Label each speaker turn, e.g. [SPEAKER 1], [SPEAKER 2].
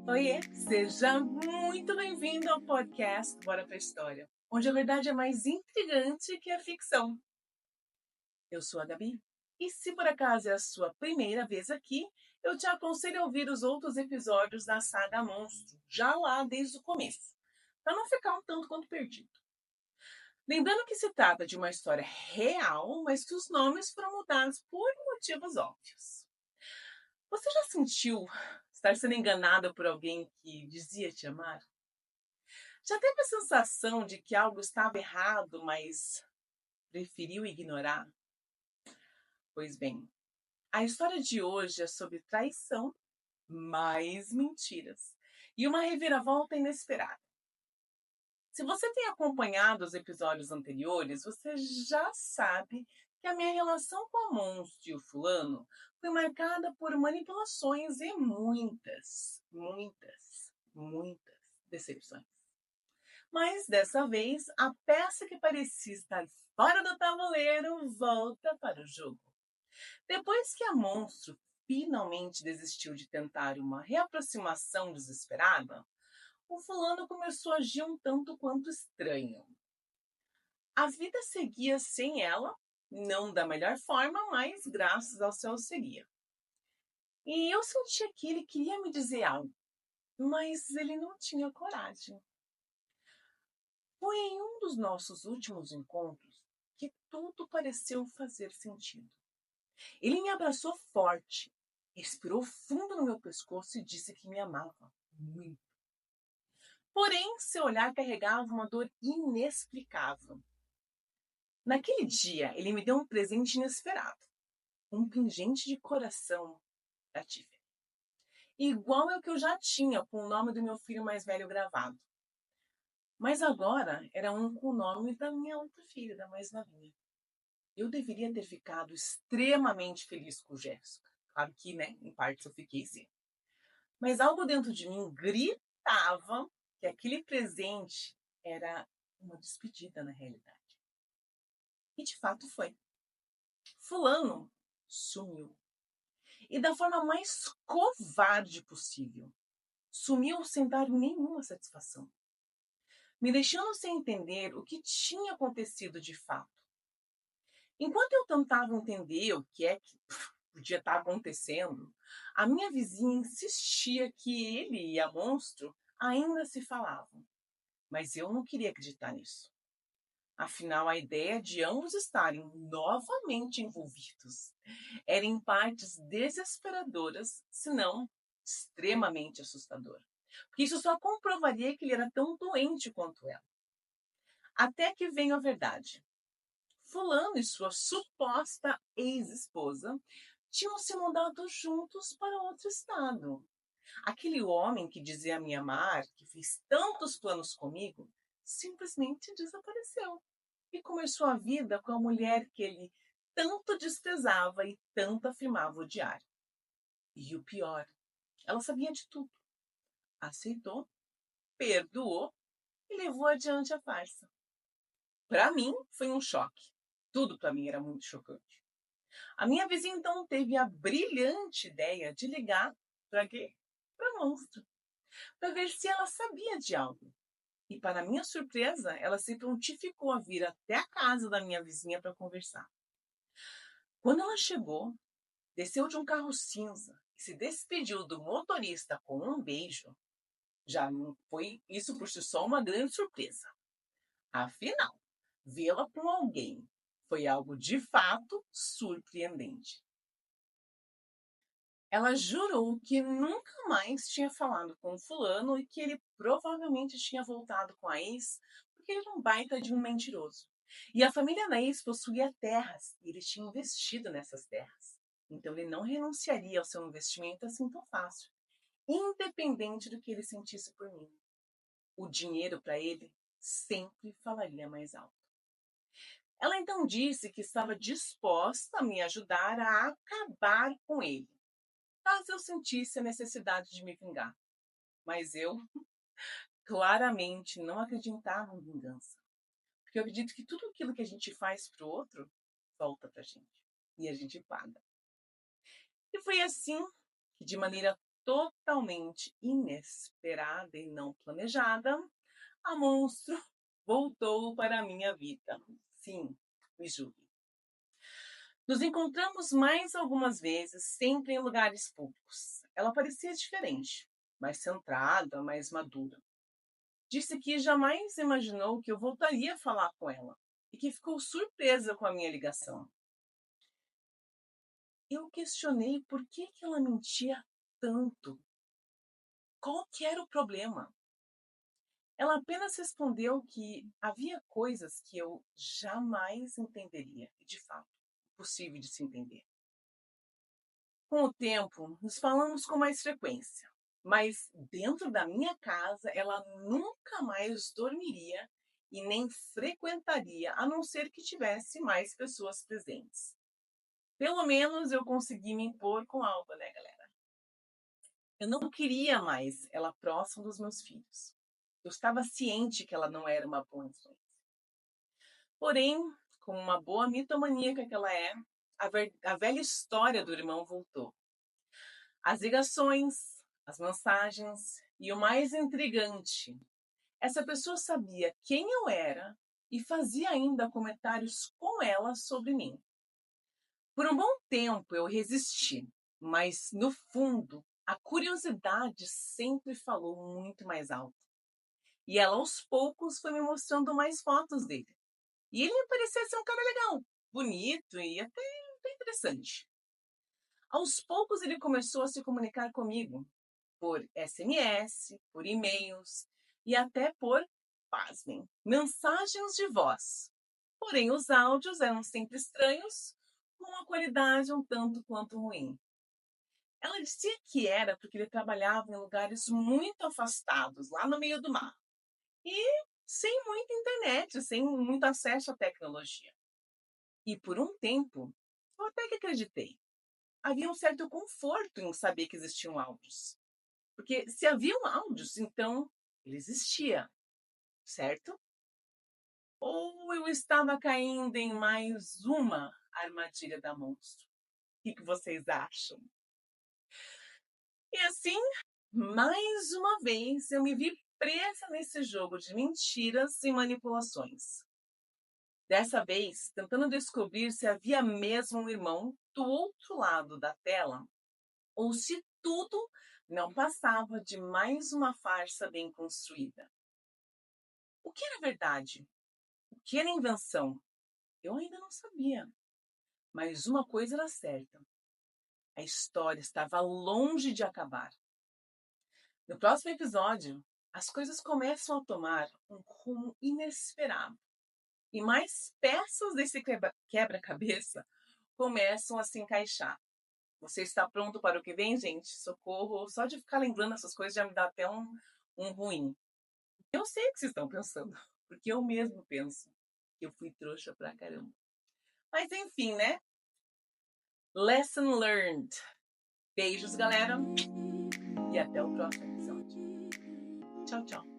[SPEAKER 1] Oiê, seja muito bem-vindo ao podcast Bora pra História, onde a verdade é mais intrigante que a ficção. Eu sou a Gabi, e se por acaso é a sua primeira vez aqui, eu te aconselho a ouvir os outros episódios da saga Monstro, já lá desde o começo, para não ficar um tanto quanto perdido. Lembrando que se trata de uma história real, mas que os nomes foram mudados por motivos óbvios. Você já sentiu estar sendo enganada por alguém que dizia te amar? Já teve a sensação de que algo estava errado, mas preferiu ignorar? Pois bem, a história de hoje é sobre traição, mais mentiras e uma reviravolta inesperada. Se você tem acompanhado os episódios anteriores, você já sabe que a minha relação com a Monstro e o fulano foi marcada por manipulações e muitas decepções. Mas dessa vez, a peça que parecia estar fora do tabuleiro volta para o jogo. Depois que a Monstro finalmente desistiu de tentar uma reaproximação desesperada, o fulano começou a agir um tanto quanto estranho. A vida seguia sem ela, não da melhor forma, mas graças ao seu seria. E eu sentia que ele queria me dizer algo, mas ele não tinha coragem. Foi em um dos nossos últimos encontros que tudo pareceu fazer sentido. Ele me abraçou forte, respirou fundo no meu pescoço e disse que me amava muito. Porém, seu olhar carregava uma dor inexplicável. Naquele dia, ele me deu um presente inesperado, um pingente de coração da Tiffany, igual ao que eu já tinha com o nome do meu filho mais velho gravado. Mas agora era um com o nome da minha outra filha, da mais novinha. Eu deveria ter ficado extremamente feliz com o Jéssica. Claro que, né, em parte eu fiquei sim. Mas algo dentro de mim gritava que aquele presente era uma despedida na realidade. E de fato foi. Fulano sumiu. E da forma mais covarde possível. Sumiu sem dar nenhuma satisfação. Me deixando sem entender o que tinha acontecido de fato. Enquanto eu tentava entender o que é que podia estar acontecendo, a minha vizinha insistia que ele e a Monstro ainda se falavam. Mas eu não queria acreditar nisso. Afinal, a ideia de ambos estarem novamente envolvidos era em partes desesperadoras, se não extremamente assustadora. Porque isso só comprovaria que ele era tão doente quanto ela. Até que veio a verdade. Fulano e sua suposta ex-esposa tinham se mudado juntos para outro estado. Aquele homem que dizia me amar, que fez tantos planos comigo, simplesmente desapareceu e começou a vida com a mulher que ele tanto desprezava e tanto afirmava odiar. E o pior, ela sabia de tudo. Aceitou, perdoou e levou adiante a farsa. Para mim, foi um choque. Tudo para mim era muito chocante. A minha vizinha então teve a brilhante ideia de ligar para quê? Para a Monstro, para ver se ela sabia de algo. E para minha surpresa, ela se prontificou a vir até a casa da minha vizinha para conversar. Quando ela chegou, desceu de um carro cinza e se despediu do motorista com um beijo, já não foi isso por si só uma grande surpresa. Afinal, vê-la com alguém foi algo de fato surpreendente. Ela jurou que nunca mais tinha falado com o fulano e que ele provavelmente tinha voltado com a ex porque ele era um baita de um mentiroso. E a família da ex possuía terras e ele tinha investido nessas terras. Então ele não renunciaria ao seu investimento assim tão fácil, independente do que ele sentisse por mim. O dinheiro para ele sempre falaria mais alto. Ela então disse que estava disposta a me ajudar a acabar com ele, caso eu sentisse a necessidade de me vingar. Mas eu claramente não acreditava em vingança. Porque eu acredito que tudo aquilo que a gente faz para o outro volta para a gente. E a gente paga. E foi assim que, de maneira totalmente inesperada e não planejada, a monstro voltou para a minha vida. Sim, me julgue. Nos encontramos mais algumas vezes, sempre em lugares públicos. Ela parecia diferente, mais centrada, mais madura. Disse que jamais imaginou que eu voltaria a falar com ela e que ficou surpresa com a minha ligação. Eu questionei por que ela mentia tanto. Qual que era o problema? Ela apenas respondeu que havia coisas que eu jamais entenderia, e de fato, impossível de se entender. Com o tempo, nos falamos com mais frequência, mas dentro da minha casa ela nunca mais dormiria e nem frequentaria, a não ser que tivesse mais pessoas presentes. Pelo menos eu consegui me impor com algo, né, galera? Eu não queria mais ela próxima dos meus filhos. Eu estava ciente que ela não era uma boa influência. Porém, como uma boa mitomaníaca que ela é, a velha história do irmão voltou. As ligações, as mensagens e o mais intrigante, essa pessoa sabia quem eu era e fazia ainda comentários com ela sobre mim. Por um bom tempo eu resisti, mas no fundo a curiosidade sempre falou muito mais alto. E ela aos poucos foi me mostrando mais fotos dele. E ele me parecia ser um cara legal, bonito e até interessante. Aos poucos ele começou a se comunicar comigo por SMS, por e-mails e até por, pasmem, mensagens de voz. Porém, os áudios eram sempre estranhos, com uma qualidade um tanto quanto ruim. Ela dizia que era porque ele trabalhava em lugares muito afastados, lá no meio do mar. E sem muita internet, sem muito acesso à tecnologia. E por um tempo, eu até que acreditei. Havia um certo conforto em saber que existiam áudios. Porque se haviam áudios, então ele existia, certo? Ou eu estava caindo em mais uma armadilha da monstro? O que vocês acham? E assim, mais uma vez, eu me vi presa nesse jogo de mentiras e manipulações. Dessa vez, tentando descobrir se havia mesmo um irmão do outro lado da tela, ou se tudo não passava de mais uma farsa bem construída. O que era verdade? O que era invenção? Eu ainda não sabia. Mas uma coisa era certa: a história estava longe de acabar. No próximo episódio, as coisas começam a tomar um rumo inesperado. E mais peças desse quebra-cabeça começam a se encaixar. Você está pronto para o que vem, gente? Socorro! Só de ficar lembrando essas coisas já me dá até um ruim. Eu sei o que vocês estão pensando, porque eu mesmo penso que eu fui trouxa pra caramba. Mas enfim, né? Lesson learned. Beijos, galera, e até o próximo episódio. Tchau, tchau.